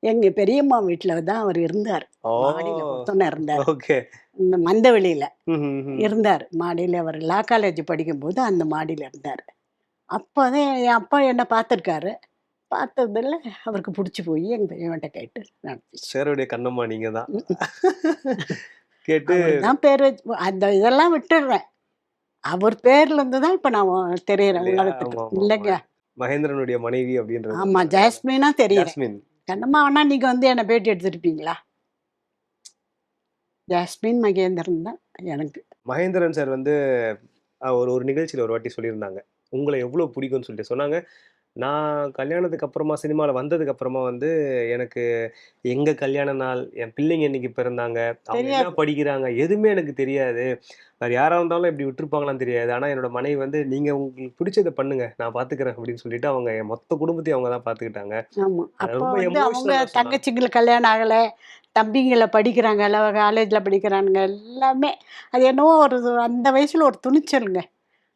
எங்க பெரியம்மா வீட்ல தான் அவர் இருந்தார். ஓ! மாடியில பொத்தன இருந்தாரு. ஓகே. இந்த மந்தவெளியில ம்ஹ்ஹ்ம். இருந்தார். மாடியில அவர் லா காலேஜ் படிக்கும்போது அந்த மாடியில இருந்தாரு. அப்பதான் என் அப்பா என்ன பார்த்துருக்காரு. பார்த்ததுல அவருக்கு புடிச்சு போயி எங்க பெரியம்மாட்ட கேட்டு நடந்துச்சு. சேருடைய கண்ணம்மா நீங்க தான். ம்ஹ்ம். கேட்டு அவரு தான் பேர் வச்சு அந்த இதெல்லாம் விட்டுடுறேன். அவர் பேர்ல இருந்து தான் இப்ப நான் தெரியிறேன் இல்லையா? உலகத்துக்கு. ஆமாமாமா. இல்லைங்க. மகேந்திரனுடைய மனைவி ஆமா. அப்படின்றதுனால. ஜாஸ்மினா தெரியிறேன். ஜாஸ்மின். கண்ணம்மா வேணா நீங்க வந்து என்ன பேட்டி எடுத்திருப்பீங்களா? ஜாஸ்மின் மகேந்திரன் தான் எனக்கு. மகேந்திரன் சார் வந்து ஒரு ஒரு நிகழ்ச்சியில ஒரு வாட்டி சொல்லியிருந்தாங்க. உங்கள எவ்வளோ பிடிக்கும்னு சொல்லிட்டு சொன்னாங்க. நான் கல்யாணத்துக்கு அப்புறமா சினிமால வந்ததுக்கு அப்புறமா வந்து எனக்கு எங்க கல்யாண நாள், என் பிள்ளைங்க என்னைக்கு பிறந்தாங்க, அவங்க என்ன தெரியாது. படிக்கிறாங்க, எதுவுமே எனக்கு தெரியாது. வேற யாரா இருந்தாலும் இப்படி விட்டுருப்பாங்களான்னு தெரியாது. ஆனா என்னோட மனைவி வந்து, "நீங்க உங்களுக்கு பிடிச்சத பண்ணுங்க. நான் பார்த்துக்கிறேன்" அப்படின்னு சொல்லிட்டு அவங்க என் மொத்த குடும்பத்தையும் அவங்க தான் பார்த்துக்கிட்டாங்க. ஆமா. அது அப்போ ரொம்ப வந்து அவங்க எமோஷனலா சொன்னாங்க. தங்கச்சிங்களுக்கு கல்யாணம் ஆகல. தம்பிங்கள படிக்கிறாங்க. காலேஜ்ல படிக்கிறானுங்க எல்லாமே. அது என்னவோ ஒரு அந்த வயசுல ஒரு துணிச்சலுங்க.